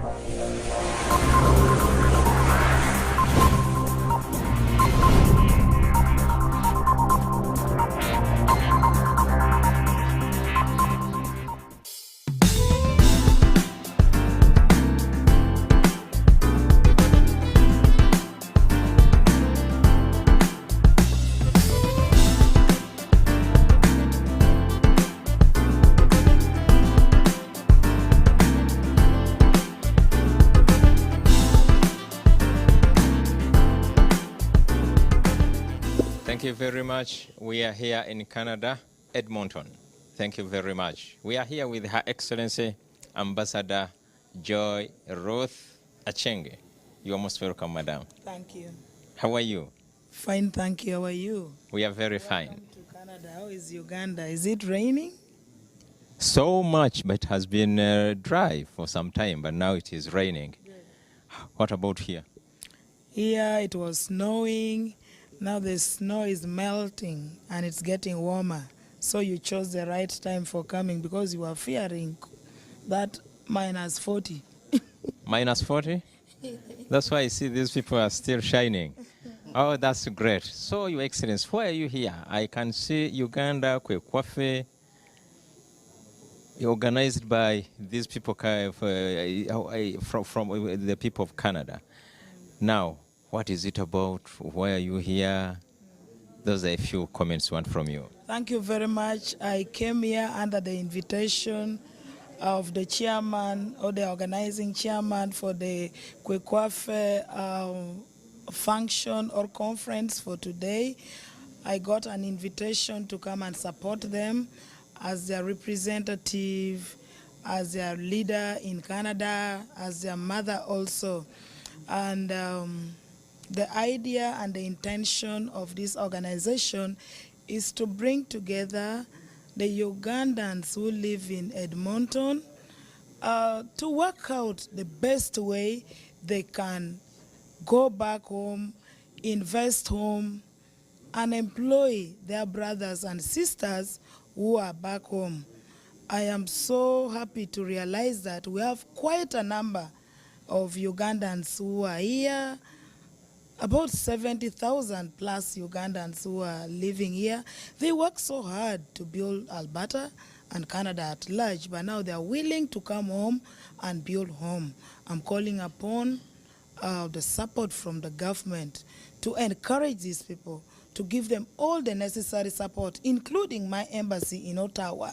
Thank you very much. We are here in Canada, Edmonton. Thank you very much. We are here with Her Excellency Ambassador Joy Ruth Achieng. You are most welcome, Madam. Thank you. How are you? Fine, thank you. How are you? We are very fine. Welcome to Canada. How is Uganda? Is it raining? So much, but it has been dry for some time, but now it is raining. Good. What about here? Here it was snowing. Now the snow is melting and it's getting warmer. So you chose the right time for coming because you were fearing that minus 40. Minus 40? That's why I see these people are still shining. Oh, that's great. So, Your Excellency, why are you here? I can see Uganda Kwekwaffe, organized by these people from the people of Canada. Now, what is it about? Why are you here? Those are a few comments we want from you. Thank you very much. I came here under the invitation of the chairman or the organizing chairman for the Kwekwaffe function or conference for today. I got an invitation to come and support them as their representative, as their leader in Canada, as their mother also. And the idea and the intention of this organization is to bring together the Ugandans who live in Edmonton to work out the best way they can go back home, invest home, and employ their brothers and sisters who are back home. I am so happy to realize that we have quite a number of Ugandans who are here, about 70,000 plus Ugandans who are living here. They work so hard to build Alberta and Canada at large, but now they are willing to come home and build home. I'm calling upon the support from the government to encourage these people, to give them all the necessary support, including my embassy in Ottawa,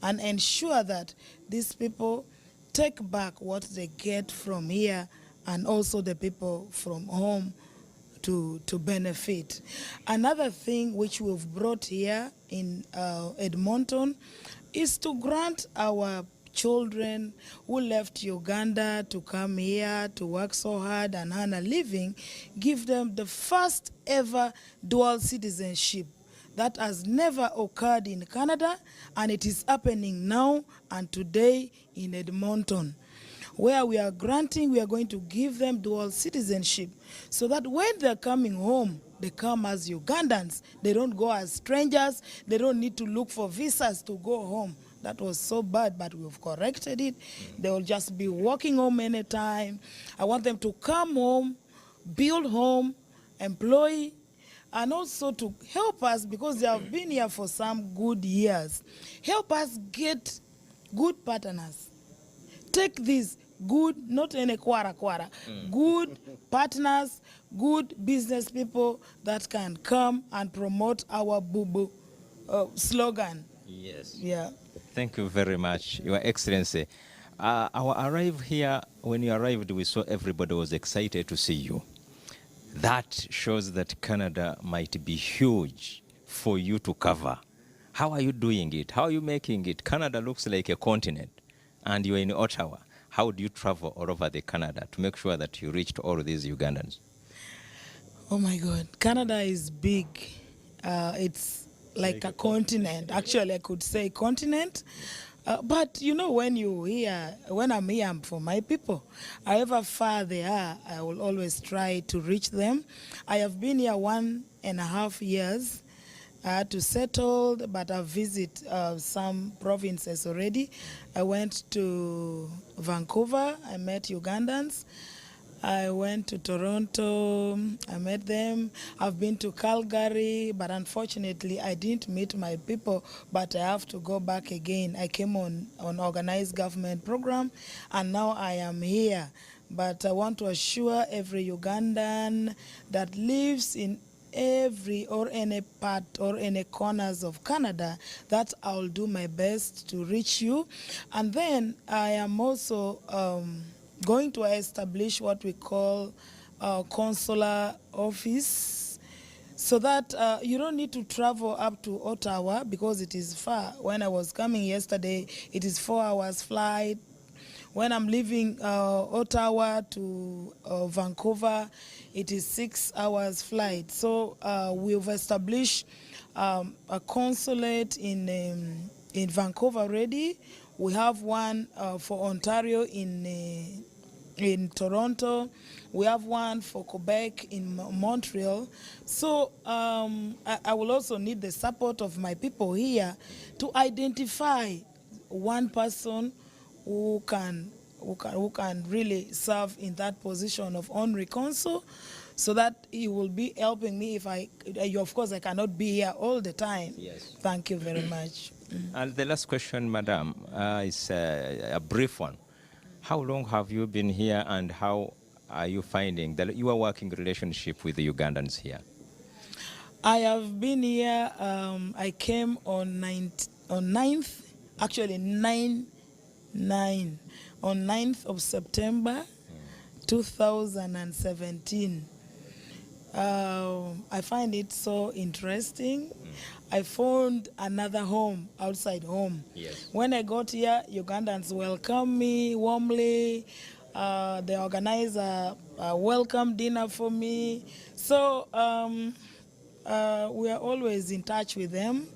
and ensure that these people take back what they get from here and also the people from home to benefit. Another thing which we've brought here in Edmonton is to grant our children who left Uganda to come here to work so hard and earn a living, give them the first ever dual citizenship. That has never occurred in Canada, and it is happening now and today in Edmonton, where we are going to give them dual citizenship so that when they're coming home, they come as Ugandans. They don't go as strangers. They don't need to look for visas to go home. That was so bad, but we've corrected it. They will just be walking home anytime. I want them to come home, build home, employ, and also to help us, because they have been here for some good years, help us get good partners. Take these good, not any kwara, good partners, good business people that can come and promote our boo-boo slogan. Yes. Yeah. Thank you very much, Your Excellency. Our arrival here, when you arrived, we saw everybody was excited to see you. That shows that Canada might be huge for you to cover. How are you doing it? How are you making it? Canada looks like a continent, and you're in Ottawa. How do you travel all over the Canada to make sure that you reach to all these Ugandans? Oh my God, Canada is big. It's like a continent. Actually, I could say continent. But you know, when I'm here, I'm for my people. However far they are, I will always try to reach them. I have been here 1.5 years. I had to settle, but I've visited some provinces already. I went to Vancouver, I met Ugandans. I went to Toronto, I met them. I've been to Calgary, but unfortunately I didn't meet my people, but I have to go back again. I came on organized government program, and now I am here. But I want to assure every Ugandan that lives in every or any part or any corners of Canada that I'll do my best to reach you. And then I am also going to establish what we call consular office, so that you don't need to travel up to Ottawa because it is far. When I was coming yesterday, it is 4 hours flight. When I'm leaving Ottawa to Vancouver, it is 6 hours flight. So we've established a consulate in Vancouver already. We have one for Ontario in Toronto. We have one for Quebec in Montreal. So I will also need the support of my people here to identify one person who can really serve in that position of honorary consul, so that he will be helping me if of course I cannot be here all the time. Yes. Thank you very much. And the last question, Madam, is a brief one. How long have you been here, and how are you finding your working relationship with the Ugandans here? I have been here, I came on 9th, actually 9 on 9th of September 2017. I find it so interesting. I found another home outside home. Yes. When I got here, Ugandans welcomed me warmly. They organized a welcome dinner for me. So we are always in touch with them.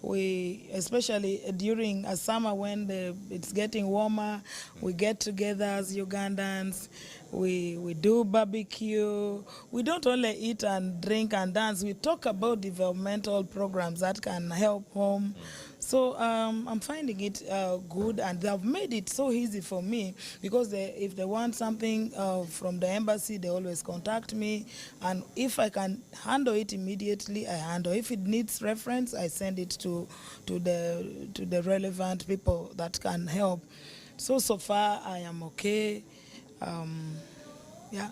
We, especially during a summer when it's getting warmer, we get together as Ugandans. We do barbecue. We don't only eat and drink and dance. We talk about developmental programs that can help home. So I'm finding it good, and they have made it so easy for me, because if they want something from the embassy, they always contact me, and if I can handle it immediately, I handle. If it needs reference, I send it to the relevant people that can help. So far I am okay. Yeah.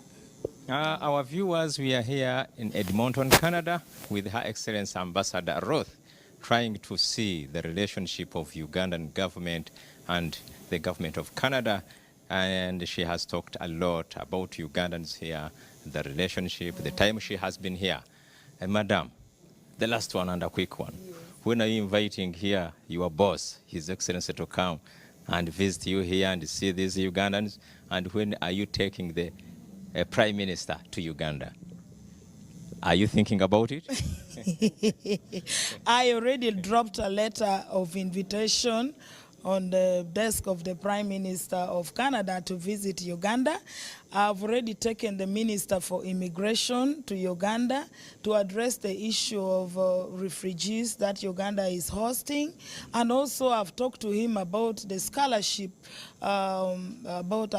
Our viewers, we are here in Edmonton, Canada, with Her Excellency Ambassador Ruth, trying to see the relationship of Ugandan government and the government of Canada. And she has talked a lot about Ugandans here, the relationship, the time she has been here. And Madam, the last one and a quick one. Yes. When are you inviting here your boss, His Excellency, to come and visit you here and see these Ugandans? And when are you taking the Prime Minister to Uganda? Are you thinking about it? I already dropped a letter of invitation on the desk of the Prime Minister of Canada to visit Uganda. I've already taken the Minister for Immigration to Uganda to address the issue of refugees that Uganda is hosting. And also I've talked to him about the scholarship, about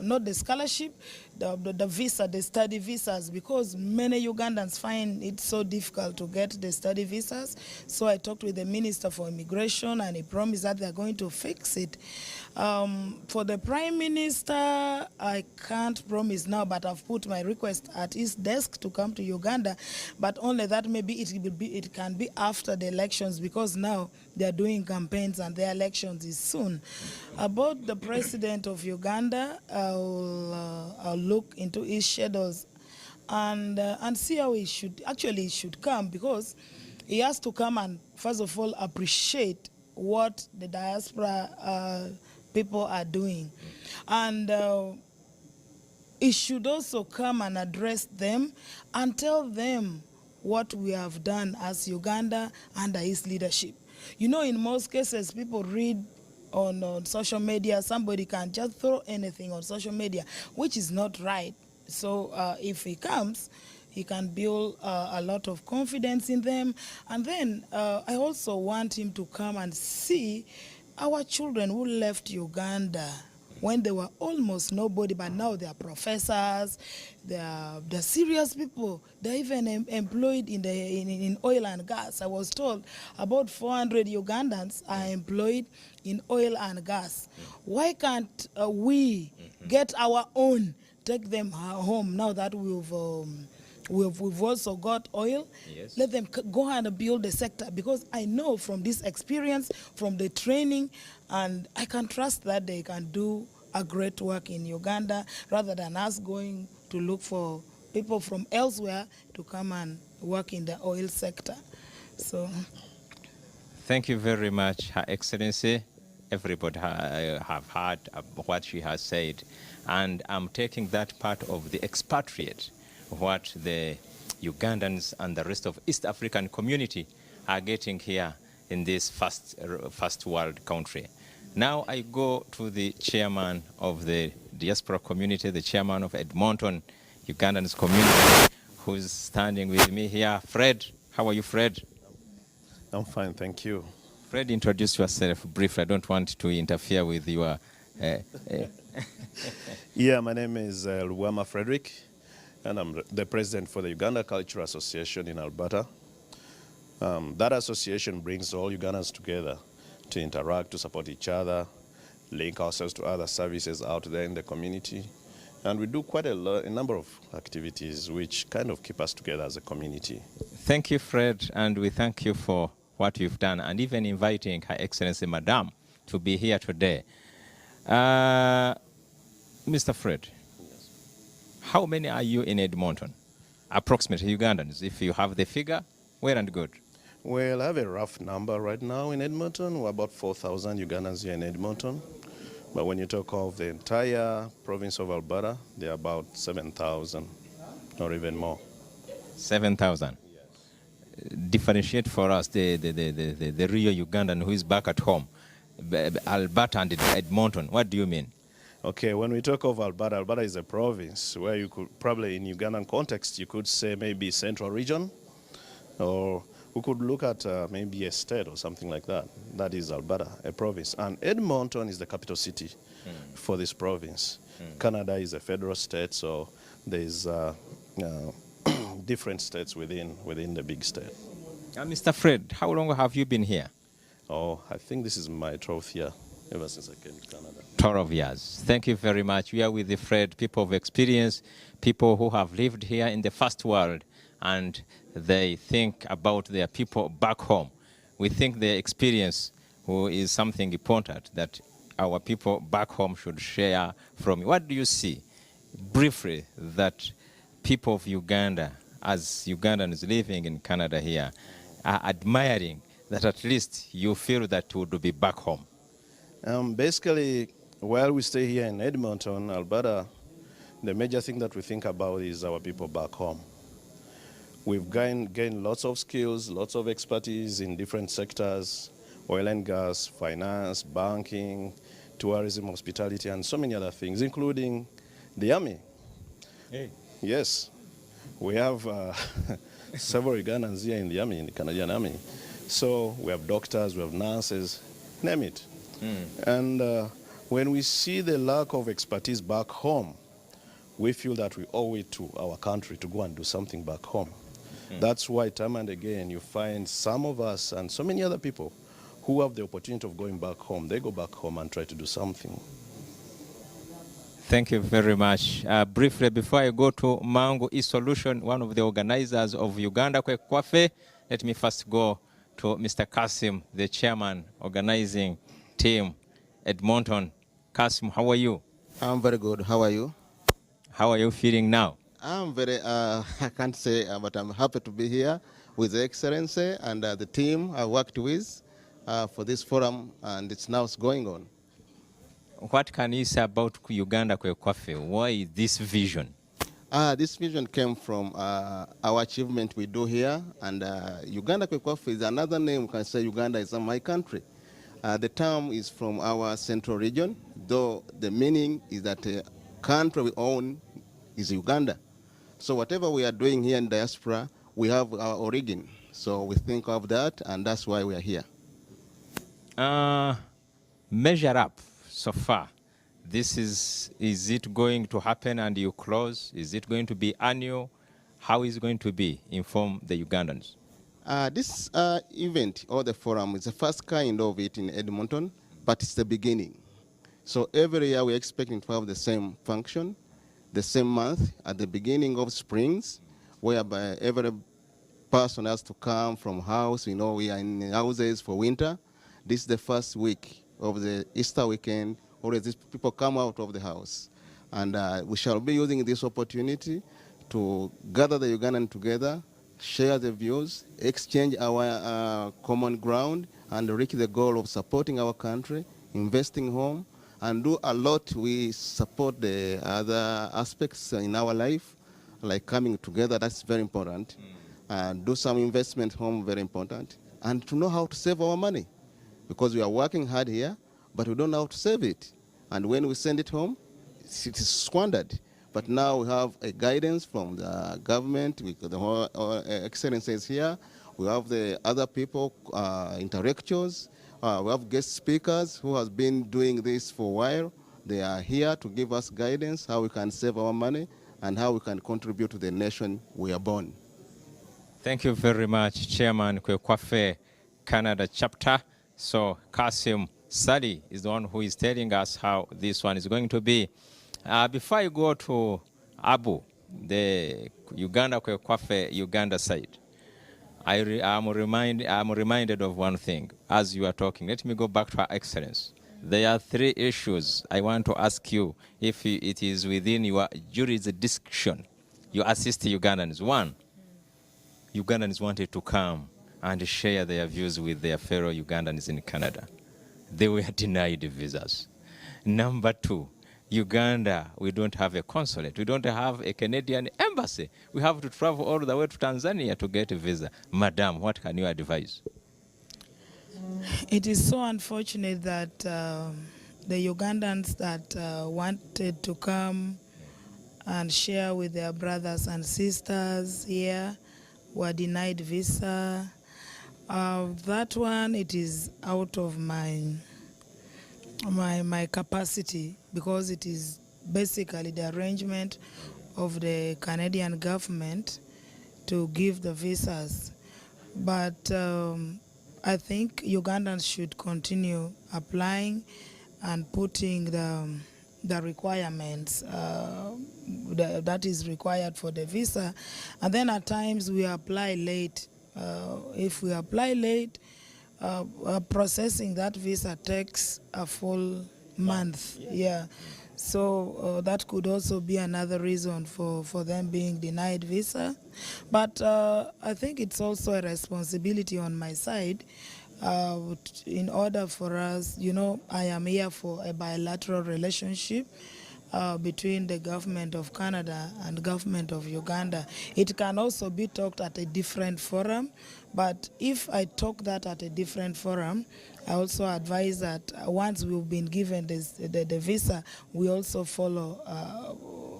not the scholarship, the visa, the study visas, because many Ugandans find it so difficult to get the study visas. So I talked with the Minister for Immigration, and he promised that they're going to fix it. For the Prime Minister, I can't promise now, but I've put my request at his desk to come to Uganda, but only that maybe it can be after the elections, because now they're doing campaigns and the elections is soon. About the President of Uganda, I'll look into his schedules and see how he should come, because he has to come and first of all appreciate what the diaspora people are doing, and he should also come and address them and tell them what we have done as Uganda under his leadership. You know, in most cases, people read on social media, somebody can just throw anything on social media, which is not right. So if he comes, he can build a lot of confidence in them. And then I also want him to come and see our children who left Uganda when they were almost nobody, but now they are professors, they're serious people. They're even employed in oil and gas. I was told about 400 Ugandans are employed in oil and gas. Why can't we get our own, take them home now that we've also got oil? Yes. Let them go and build the sector, because I know from this experience, from the training, and I can trust that they can do a great work in Uganda rather than us going to look for people from elsewhere to come and work in the oil sector. So Thank you very much, Her Excellency. Everybody have heard what she has said, and I'm taking that part of the expatriate, what the Ugandans and the rest of East African community are getting here in this first world country. Now I go to the chairman of the diaspora community, the chairman of Edmonton Ugandans community, who's standing with me here. Fred, how are you, Fred? I'm fine, thank you. Fred, introduce yourself briefly. I don't want to interfere with your... Yeah, my name is Lubwama Fredrick, and I'm the president for the Uganda Cultural Association in Alberta. That association brings all Ugandans together to interact, to support each other, link ourselves to other services out there in the community. And we do quite a number of activities which kind of keep us together as a community. Thank you, Fred, and we thank you for what you've done, and even inviting Her Excellency Madam to be here today. Mr. Fred, Yes. how many are you in Edmonton? Approximately Ugandans, if you have the figure, well and good. Well, I have a rough number right now in Edmonton. We're about 4,000 Ugandans here in Edmonton. But when you talk of the entire province of Alberta, there are about 7,000 or even more. 7,000. Differentiate for us the real Ugandan who is back at home, Alberta and Edmonton. What do you mean? Okay, when we talk of Alberta, Alberta is a province where you could probably, in Ugandan context, you could say maybe central region, or we could look at maybe a state or something like that. That is Alberta, a province. And Edmonton is the capital city for this province. Canada is a federal state, so there's different states within the big state. Mr. Fred, how long have you been here? Oh, I think this is my 12th year, ever since I came to Canada. 12 years. Thank you very much. We are with the Fred, people of experience, people who have lived here in the first world, and they think about their people back home. We think their experience is something important that our people back home should share from. What do you see, briefly, that people of Uganda, as Ugandans living in Canada here, are admiring, that at least you feel that would be back home? Basically, while we stay here in Edmonton, Alberta, the major thing that we think about is our people back home. We've gained lots of skills, lots of expertise in different sectors: oil and gas, finance, banking, tourism, hospitality, and so many other things, including the army. Hey. Yes, we have several Ugandans here in the army, in the Canadian Army. So we have doctors, we have nurses, name it. And when we see the lack of expertise back home, we feel that we owe it to our country to go and do something back home. That's why time and again you find some of us and so many other people who have the opportunity of going back home, they go back home and try to do something. Thank you very much. Briefly, before I go to Mango E-Solution, one of the organizers of Uganda Kwekwaffe, let me first go to Mr. Kassim, the chairman, organizing team, Edmonton. Kassim, how are you? I'm very good. How are you? How are you feeling now? I'm very, I can't say, but I'm happy to be here with the Excellency and the team I worked with for this forum, and it's now going on. What can you say about Uganda Kwekwaffe? Why this vision? This vision came from our achievement we do here, and Uganda Kwekwaffe is another name. We can say Uganda is my country. The term is from our central region, though the meaning is that the country we own is Uganda. So whatever we are doing here in diaspora, we have our origin. So we think of that, and that's why we are here. Measure up so far. Is it going to happen and you close? Is it going to be annual? How is it going to be? Inform the Ugandans. This event or the forum is the first kind of it in Edmonton, but it's the beginning. So every year we're expecting to have the same function, the same month at the beginning of springs, whereby every person has to come from house. You know, we are in houses for winter. This is the first week of the Easter weekend. Always these people come out of the house. And we shall be using this opportunity to gather the Ugandan together, share the views, exchange our common ground, and reach the goal of supporting our country, investing home, and do a lot. We support the other aspects in our life, like coming together, that's very important. Do some investment home, very important. And to know how to save our money, because we are working hard here, but we don't know how to save it. And when we send it home, it is squandered. But now we have a guidance from the government, the whole excellencies here. We have the other people, intellectuals. We have guest speakers who have been doing this for a while. They are here to give us guidance, how we can save our money and how we can contribute to the nation we are born. Thank you very much, Chairman Kwekwaffe, Canada chapter. So Kassim, Ssali is the one who is telling us how this one is going to be. Before I go to Abu, the Uganda Kwekwaffe Uganda side, I'm reminded of one thing as you are talking. Let me go back to Her Excellence. There are three issues I want to ask you if it is within your jurisdiction. You assist Ugandans. One, Ugandans wanted to come and share their views with their fellow Ugandans in Canada. They were denied visas. Number two, Uganda, we don't have a consulate. We don't have a Canadian embassy. We have to travel all the way to Tanzania to get a visa. Madam, what can you advise? It is so unfortunate that the Ugandans that wanted to come and share with their brothers and sisters here were denied visa. That one, it is out of my capacity, because it is basically the arrangement of the Canadian government to give the visas. But I think Ugandans should continue applying and putting the requirements that is required for the visa. And then at times we apply late. If we apply late, processing that visa takes a full month. Yeah. So that could also be another reason for them being denied visa. But I think it's also a responsibility on my side in order for us, you know, I am here for a bilateral relationship between the government of Canada and government of Uganda. It can also be talked at a different forum, but if I talk that at a different forum, I also advise that once we've been given the visa, we also follow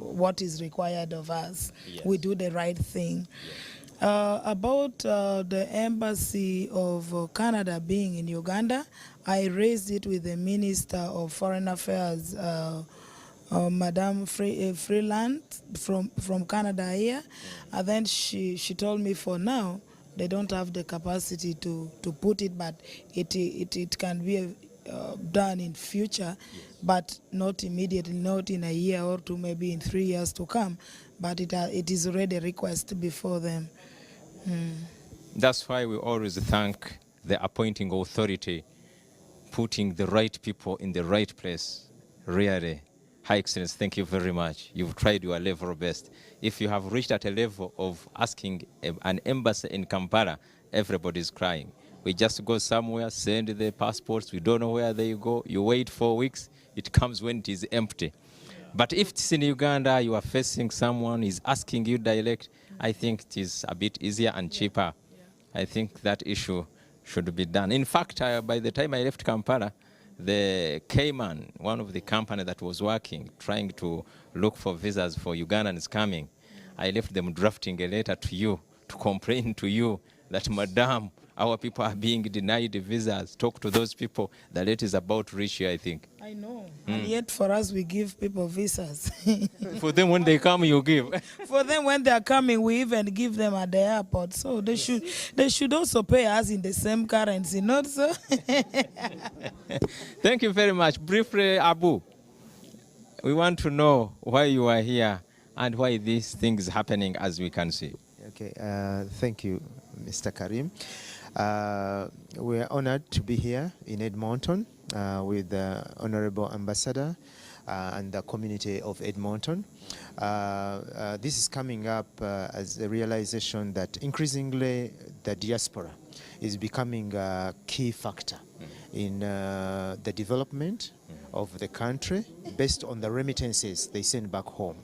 what is required of us. Yes. We do the right thing. Yes. About the embassy of Canada being in Uganda, I raised it with the Minister of Foreign Affairs, Madame Freeland from Canada here, and then she told me for now they don't have the capacity to put it, but it can be done in future, but not immediately, not in a year or two, maybe in 3 years to come, but it is already a request before them. That's why we always thank the appointing authority, putting the right people in the right place. Really, High Excellency, thank you very much. You've tried your level best. If you have reached at a level of asking an embassy in Kampala, everybody's crying. We just go somewhere, send the passports, we don't know where they go. You wait 4 weeks, it comes when it is empty. But if it's in Uganda, you are facing someone is asking you direct, I think it is a bit easier and cheaper. I think that issue should be done. In fact, by the time I left Kampala, the Cayman, one of the company that was working, trying to look for visas for Ugandans coming, I left them drafting a letter to you to complain to you that, Madam, our people are being denied visas. Talk to those people. The letter is about to reach you, I think. I know. And yet for us, we give people visas. For them, when they come, you give. For them, when they are coming, we even give them at the airport. So they should also pay us in the same currency, not so? Thank you very much. Briefly, Abu, we want to know why you are here and why these things happening, as we can see. Okay, thank you, Mr. Karim. We are honored to be here in Edmonton with the Honorable Ambassador and the community of Edmonton. This is coming up as a realization that increasingly the diaspora is becoming a key factor in the development of the country based on the remittances they send back home.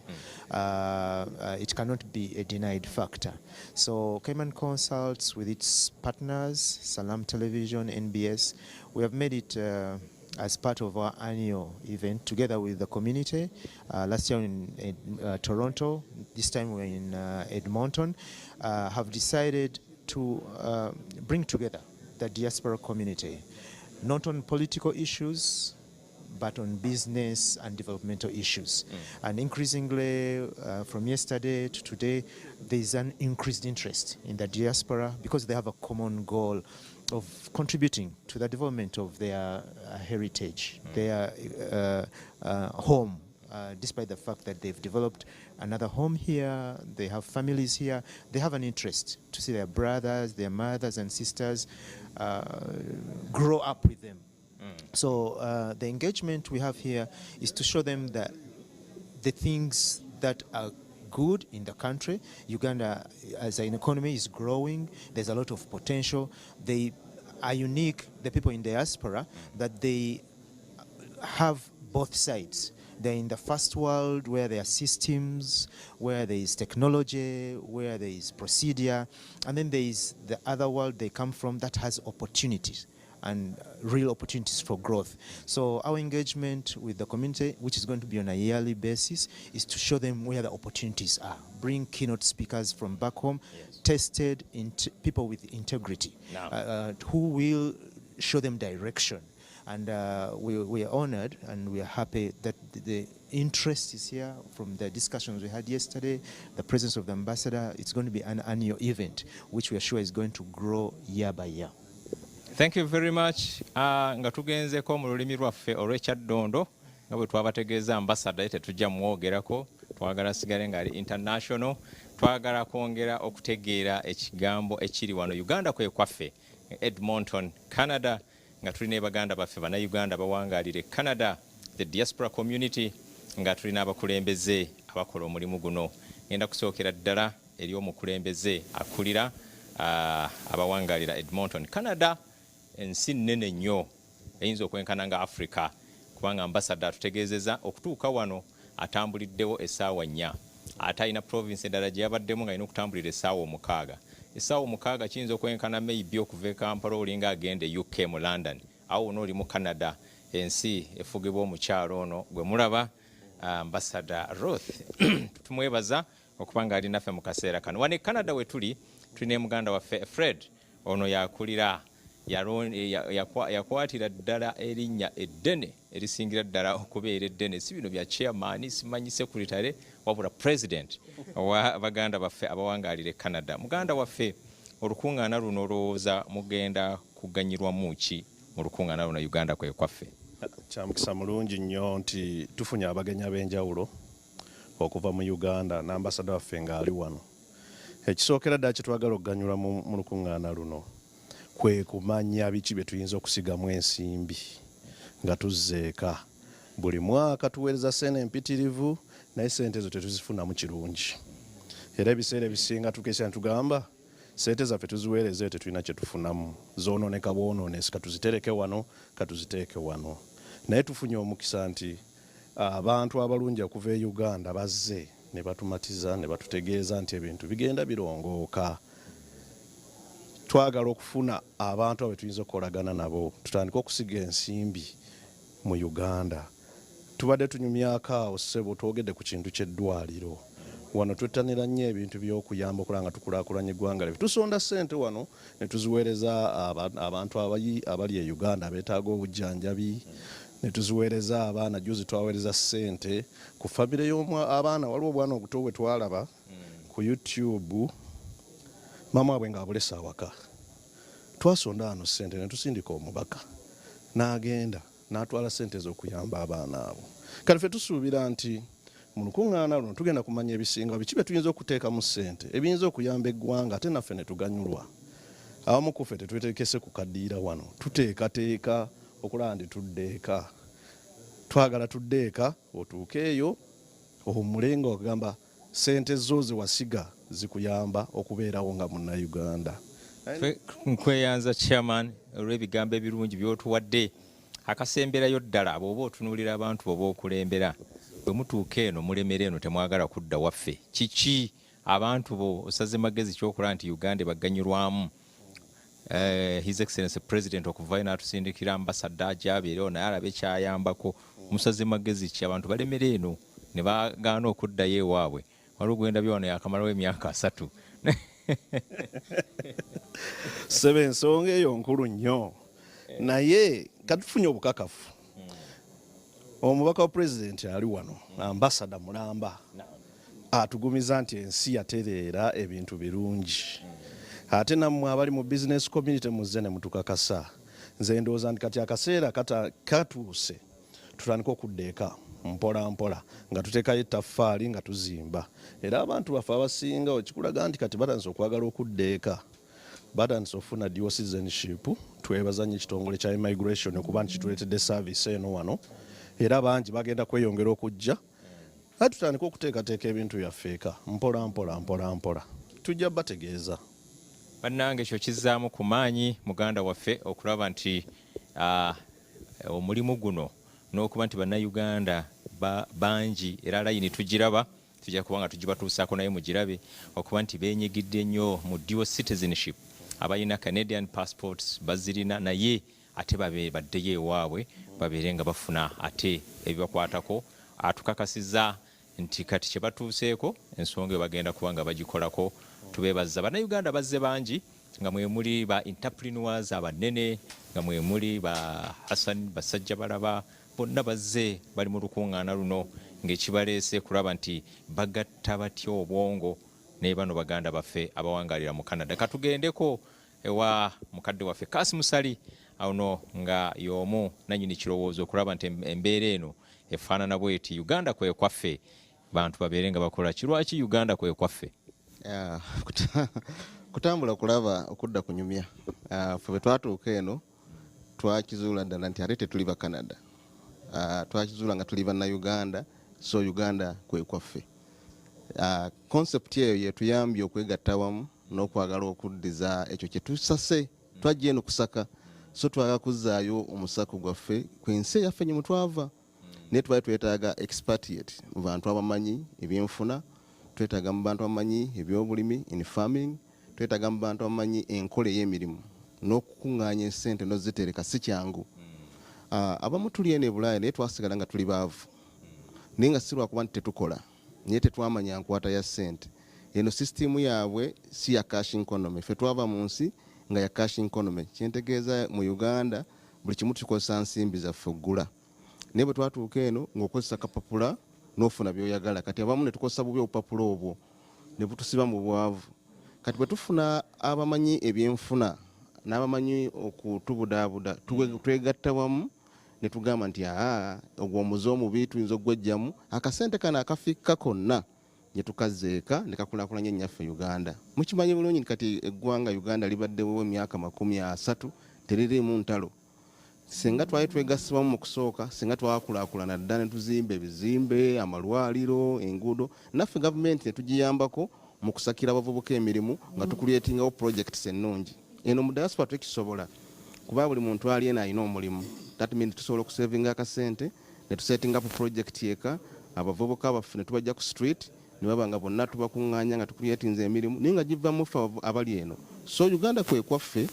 It cannot be a denied factor. So Cayman Consults with its partners, Salam Television, NBS, we have made it as part of our annual event together with the community. Last year in Toronto, this time we're in Edmonton, have decided to bring together the diaspora community, not on political issues, but on business and developmental issues. And increasingly, from yesterday to today, there's an increased interest in the diaspora because they have a common goal of contributing to the development of their heritage, their home, despite the fact that they've developed another home here, they have families here, they have an interest to see their brothers, their mothers and sisters grow up with them. So the engagement we have here is to show them that the things that are good in the country. Uganda as an economy is growing. There's a lot of potential. They are unique, the people in diaspora, that they have both sides. They're in the first world where there are systems, where there is technology, where there is procedure, and then there is the other world they come from that has opportunities and real opportunities for growth. So our engagement with the community, which is going to be on a yearly basis, is to show them where the opportunities are. Bring keynote speakers from back home, tested people with integrity, who will show them direction. And we are honored and we are happy that the interest is here from the discussions we had yesterday, the presence of the ambassador. It's going to be an annual event, which we are sure is going to grow year by year. Thank you very much. Nga tugenzeko mu lulimi lwaffe olw'ekyaddondo nga bwe twabategeeza ambassador tetujja mwogerako, twagala sigale nga ali international, twagala kwongera okutegeera ekigambo ekiri wano Uganda Kwekwaffe, Edmonton, Canada, nga tulina baganda baffe bana Uganda bawangaalire Canada, the diaspora community, nga tulina abakulembeze abakola omulimu guno. Ngenda kusookera ddala eri omukulembeze akulira abawangaalira Edmonton, Canada. Ensi nnene nnyo eyinza okwenkana nga Africa, kubanga ambassador atutegeezeza okutuuka wano atambuliddewo essaawa 4, ate alina province endala gye yabaddemu nga alina okutambulira essaawa 6. Essaawa 6 kiyinza okwenkana maybe okuva e Kampala olinga agende UK mu London, awo ono oli mu Canada, ensi efugibwa omukyalo ono gwe mulaba ambassador Ruth. Tumwebaza okuba nga ali naffe mu kaseera kano. Wano e Canada we tuli, tulina muganda waffe Fred, ono yakulira yakwatira ddala erinnya eddene erisingira ddala okubeera eddene, si bino bya chairman, simanyi secretary, wabula president wa baganda baffe abawangaalira Canada. Muganda waffe, olukungaana luno olowooza mugenda kuganyirwamu ki mu lukungaana luno Uganda Kwekwaffe? Kyamukisa mulungi nnyo nti tufunye abagenyi ab'enjawulo okuva mu Uganda n'ambasada waffe ng'ali wano. Ekisookera ddala kye twagala okuganyula mu lukungaana luno kwe kumanya biki bye tuyinza okusigamu ensimbi nga tuzzeeka. Buli mwaka tuweereza ssente empitirivu naye ssente ezo tetuzifunamu kirungi. Era ebiseera ebisinga tukesya ntugamba ssente zaffe tuziweereze tetulina kye tufunamu, zoononeka bwonoonesi, katuzitereke wano, katuziteeke wano. Naye tufunye omukisa nti abantu abalungi okuva e Uganda bazze ne batumatiza ne batutegeeza nti ebintu bigenda birongooka. Twagala okufuna abantu abo tuyinza okukolagana nabo tutandika okusiga ensimbi mu Uganda. Tubadde tunyumyako awo ssebo twogedde ku kintu ky'eddwaliro. wano twettanira nnyo ebintu by'okuyamba okulanga tukulaakulanya eggwanga lye tusonda ssente wano ne tuziweereza abantu abali e Uganda beetaaga obujjanjabi ne tuziweereza abaana juzi twaweereza ssente ku famire y'abaana waliwo obwana obuto bwe twalaba ku YouTube maama wabwe ng'abulesa awaka twasonda wano ssente ne tusindika omubaka n'agenda n'atwala ssente z'okuyamba abaana abo kale ffe tusuubira nti mu lukuŋŋaana luno tugenda kumanya ebisinga biki bye tuyinza okuteeka mu ssente ebiyinza okuyamba eggwanga ate naffe ne tuganyulwa abamu ku ffe tetweteekese kukaddiira wano tuteekateeka okulaba nti tuddeeka twagala tuddeeka otuuke eyo ohumulenga okugamba ssente zo ze wasiga zikuyamba okubeerawo nga munnayuganda. Nkweyanza chairman olw'ebigambo ebirungi by'otuwadde akasemberayo ddala bw'oba otunuulira abantu bw'oba okulembera bwe mutuuka eno mulemera eno temwagala kudda waffe kiki abantu bo osaze magezi ky'okola nti Uganda baganyulwamu His Excellency President okuvayo n'atusindikira ambassador ajabeerewo naye alabe kyayambako musaze magezi ki abantu balemera eno ne bagaana okuddayo ewaabwe waliwo gwenda byona yakamalawo emyaka 3 sebe ensonga eyo nkulu nnyo naye katufunye obukakafu omubaka wa president ali wano ambassador mulamba atugumiza nti ensi yatereera ebintu birungi ate nammwe abali mu business community muzze ne mutukakasa nze ndowooza nti kati akaseera katuuse tutandika okuddeeka mpola mpola nga tuteekayo ettaffaali nga tuzimba era abantu baffe abasinga okikulaga nti kati batandise okwagala okuddeeka batandise ofuna dual citizenship twebaza nnyo ekitongole kya immigration okuba nti kituleetedde service eno wano era bangi bagenda kweyongera okujja ate tutandika okuteekateeka ebintu byaffe mpola mpola tujja bategeeza bannange ekyo kizzaamu ku maanyi muganda waffe okulaba nti omulimu guno n'okuba nti bannayuganda bangi era layini tugiraba tujja kuba nga tugibatuusaako naye mugirabe okuba nti beenyigidde nnyo mu dual citizenship abalina Canadian passports bazirina naye ate baddeyo ewaabwe babeere nga bafuna ate ebibakwatako atukakasiza nti kati kye batuuseeko ensonga bagenda kuba nga bagikolako tubeebaza bannayuganda bazze bangi nga mwe muli ba entrepreneurs abanene nga mwe muli ba Hassan basajja balaba bonna bazze bali mu lukuŋŋaana luno ng'ekibaleese kulaba nti bagatta batya obwongo ne bano baganda baffe abawangalira mu Canada katugendeko ewa mukadde waffe Kassim Ssali awuno nga y'omu nannyini kirowoozo okulaba nti embeera eno efaanana bweti Uganda Kwekwaffe bantu babeere nga bakola kirwaki Uganda Kwekwaffe kutambula kulaba okudda kunyumya ffe bwe twatuuka eno twakizuula ddala nti ate tetuli ba Canada twakizuula nga tuli bannayuganda so Uganda Kwekwaffe concept eyo yetuyambye okwegatta wamu n'okwagala okuddiza ekyo kye tusase twajja eno kusaka so twagala kuzzaayo omusako gwaffe kw'ensi yaffe nye mutwava naye twali twetaaga expatriate mu bantu abamanyi ebyenfuna twetaaga mu bantu abamanyi ebyobulimi in farming twetaaga mu bantu abamanyi enkola ey'emirimu n'okukuŋŋaanya essente n'ozitereka si kyangu abamu tuli eno e Bulaaya naye twasigala nga tuli baavu naye nga si lwakuba nti tetukola naye tetwamanya nkwata ya ssente eno sisitimu yaabwe si ya cash economy ffe twava mu nsi nga ya cash economy kyentegeeza mu Uganda buli kimu tukozesa nsimbi zaffe oggula naye bwe twatuuka eno ng'okozesa kapapula n'ofuna by'oyagala kati abamu ne tukozesa bubi obupapula obwo ne butusiba mu bwavu kati bwe tufuna abamanyi ebyenfuna n'abamanyi okutubudaabuda twegatta wamu ne tugamba nti ogwo omuze omubi tuyinza ogwejjamu akasente kano akafikka konna ne tukazeeka ne kakulaakulanya ennyaffe Uganda mukimanyi bulungi kati eggwanga Uganda libaddewo emyaka 30 teririimu ntalo singa twali twegasibwamu mu kusooka singa twakulaakulana ddala ne tuzimba ebizimbe amalwaliro enguudo naffe gavumenti ne tugiyambako mu kusakira abavubuka emirimu nga tukuleetingawo projects ennungi eno mu diaspora tukisobola kuba buli muntu ali eno alina omulimu that means tusobola okusevinga akasente ne tusettingapo project eka abavubuka baffe ne tubajja ku street ne baba nga bonna tubakuŋŋaanya nga tukuleetinze emirimu naye nga givamu ffe abali eno so Uganda Kwekwaffe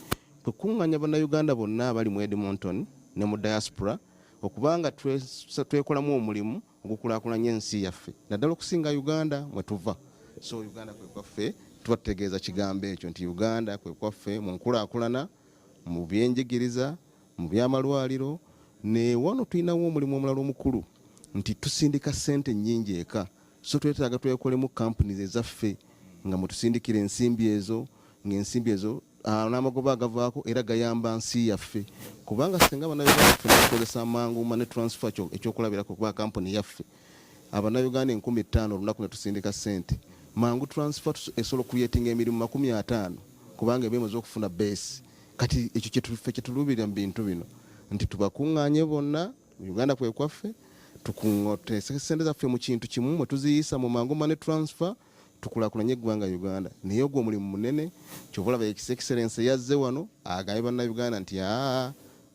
tukuŋŋaanya bannayuganda bonna abali mu Edmonton ne mu diaspora okubanga twekolamu omulimu ogukulaakulanya ensi yaffe naddala okusinga Uganda mwe tuva So Uganda Kwekwaffe tubategeeza kigambo ekyo nti Uganda Kwekwaffe mu nkulaakulana, mu byenjigiriza, mu byamalwaliro, ne wano tulinawo omulimu omulala omukulu nti tusindika ssente nnyingi eka. So twetaaga twekolemu companies ezaffe nga mutusindikira ensimbi ezo, ng'ensimbi ezo n'amagoba agavaako era gayamba nsi yaffe. Kubanga singa bannayuganda tukozesa mangu money transfer ekyokulabirako kuba kampuni yaffe. Abannayuganda 15,000 olunaku ne tusindika ssente. Mangu transfer esobola creating emirimu 50 kubanga ebyema z'okufuna base. Kati ekyo kyetulubirira mu bintu bino nti tubakuŋŋaanye bonna Uganda Kwekwaffe tukuŋŋote ssente zaffe mu kintu kimu mwe tuziyisa mu mangu money transfer tukulaakulanye eggwanga Uganda. Naye ogwo omulimu munene kyova olaba His Excellency yazze wano agambye bannayuganda nti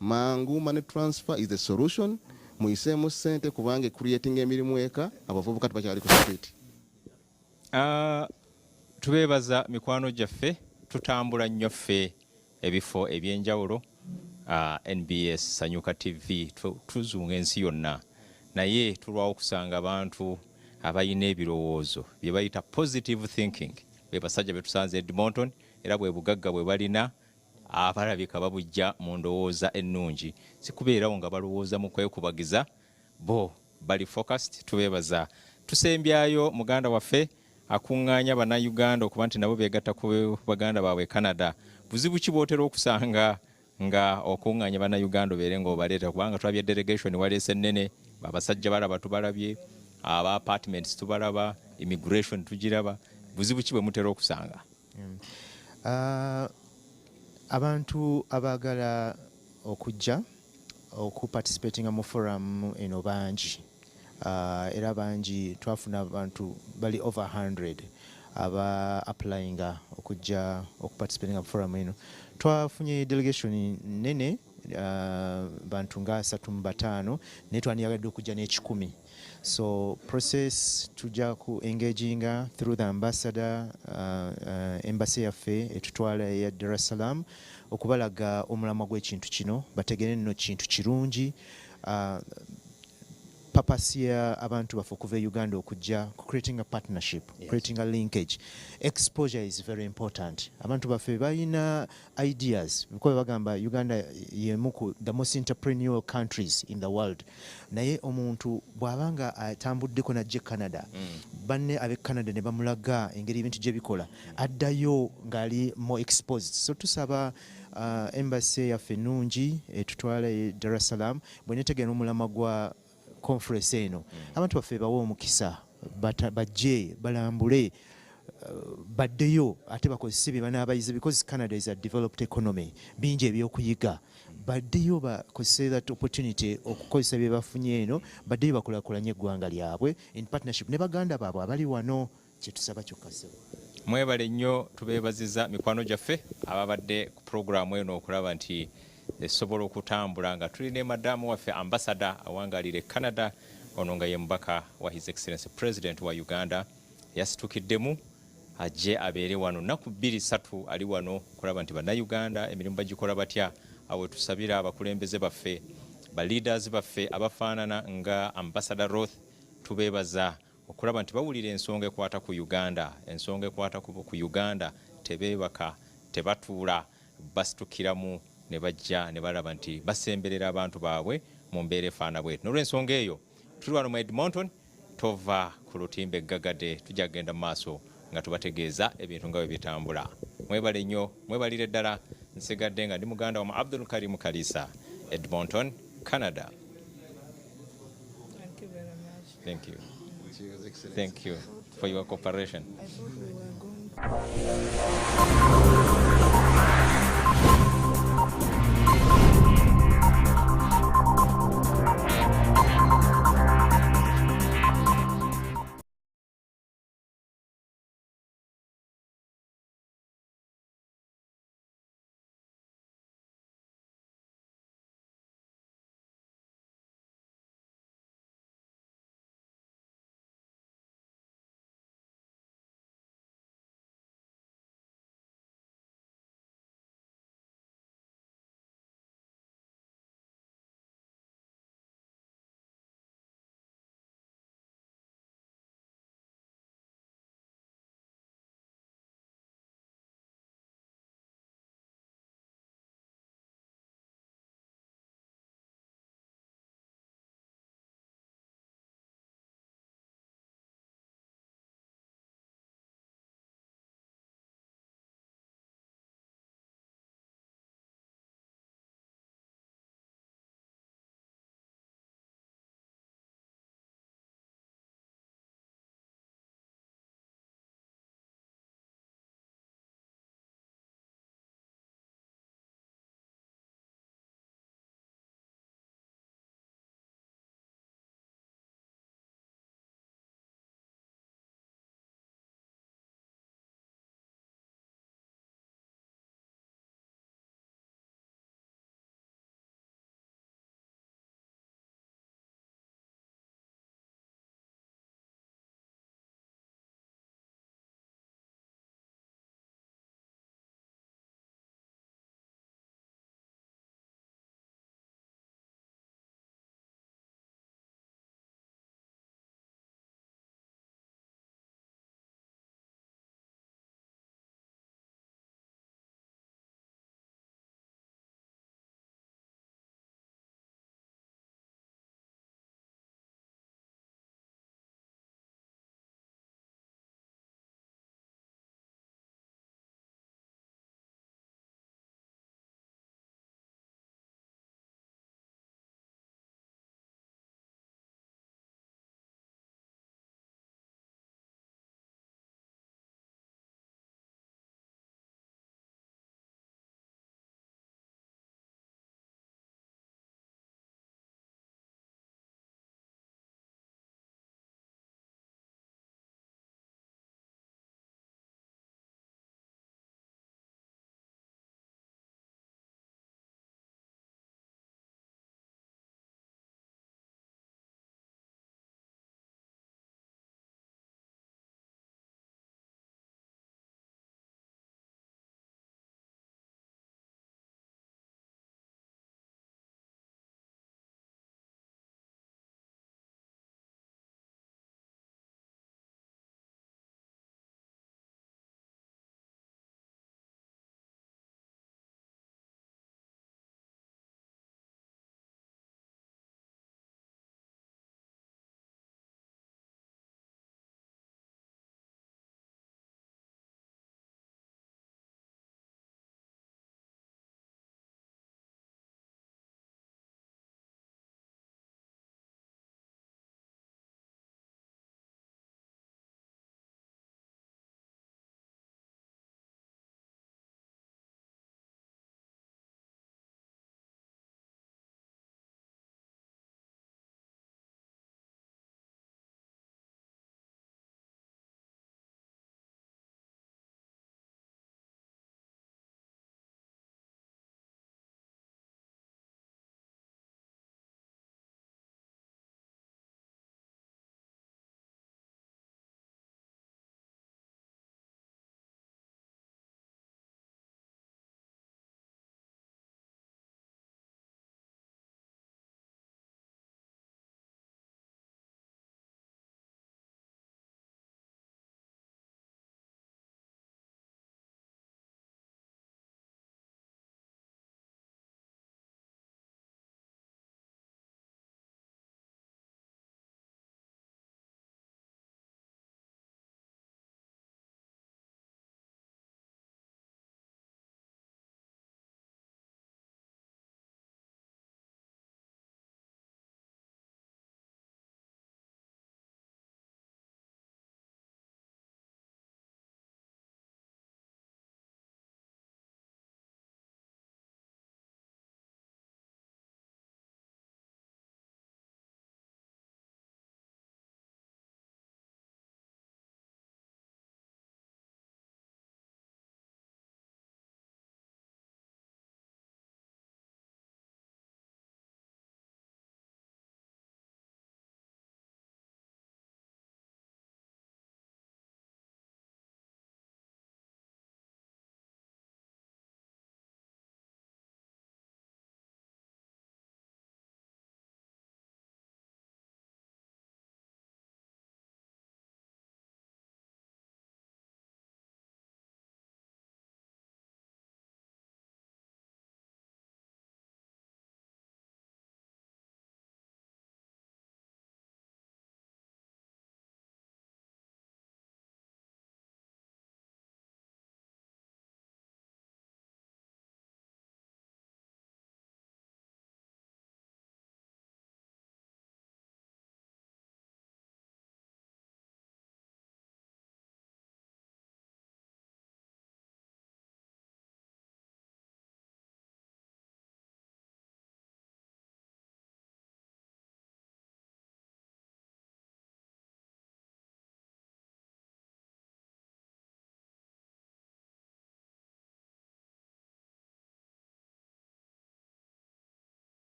mangu money transfer is the solution, muyiseemu ssente kubanga creating emirimu eka abavubuka tebakyali ku street. Tubeebaza mikwano gyaffe, tutambula nnyo ffe ebifo ebyenjawulo, NBS, Sanyuka TV, tuzunga ensi yonna, naye tulwawo okusanga abantu abayina ebirowoozo bye bayita positive thinking, be basajja be tusanze Edmonton, era bwe bugagga bwe balina abalabika babujja mu ndowooza ennungi, sikubeerawo nga balowooza mu kwekubagiza, bo bali focused. Tubeebaza, tusembyayo muganda waffe akuŋŋaanya bannayuganda okuba nti nabo beegatta ku baganda baabwe Canada. Buzibu ki bw'otera okusanga nga okuŋŋaanya bannayuganda obeere ng'obaleeta, kubanga tulabye delegation waleese ennene, abasajja balaba tubalabye, aba apartments tubalaba, immigration tugiraba. Buzibu ki bwe mutera okusanga? Abantu abaagala okujja okuparticipatinga mu forum eno bangi, era bangi, twafuna abantu bali over 100 aba applyinga okujja okuparticipatinga mu forum eno. Twafunye delegation nene, bantu nga 35 naye twandiyagadde okujja n'ekikumi. So process tujja ku engaginga through the ambassador, embassy yaffe etutwala eya Dar es Salaam okubalaga omulamwa gw'ekintu kino, bategere nno kintu kirungi. Purpose ya abantu baffe okuva e Uganda okujja creating a partnership, yes, creating a linkage. Exposure is very important. Abantu baffe balina ideas because bagamba Uganda yemuku the most entrepreneurial countries in the world. Naye omuntu bwabanga atambuddeko najje Canada, banne abe Canada ne bamulaga engeri ebintu gye bikola, addayo ngali more exposed. So tusaba embassy yaffe ennungi etutwala e Dar es Salaam bwenetegera omulamwa gwa conference eno, abantu baffe bawe omukisa bajje balambule, baddeyo ate bakozese bye banaabayize because Canada is a developed economy, bingi ebyokuyiga, baddeyo bakozese that opportunity okukozesa bye bafunye eno, baddeyo bakulaakulanye eggwanga lyabwe in partnership ne baganda baabwe abali wano. Kyetusaba kyokka. Mwebale nnyo, tubeebaziza mikwano gyaffe ababadde ku programu eno okulaba nti esobola okutambula nga tuli ne madamu waffe ambassador awangalire Canada, ono nga ye mubaka wa His Excellency President wa Uganda. Yasitukiddemu ajje abeere wano nnaku 2-3 ali wano kulaba nti bannayuganda emirimu bagikola batya. Awe tusabira abakulembeze baffe, ba leaders baffe abafaanana nga Ambassador Ruth, tubeebaza okulaba nti bawulira ensonga ekwata ku Uganda, ensonga ekwata ku Uganda, tebeebaka, tebatuula, basitukiramu ne bajja ne balaba nti basemberera abantu baabwe mu mbeera efaana bwetyo. N'olw'ensonga eyo tuli wano mu Edmonton, tova ku lutimbe eggagade, tujja kugenda mu maaso nga tubategeeza ebintu nga bwe bitambula. Mwebale nnyo, mwebalire ddala. Nsigadde nga ndi muganda wa Abdul Karim Kariisa, Edmonton, Canada. Thank you very much. Thank you. Thank you for your cooperation. I thought we were going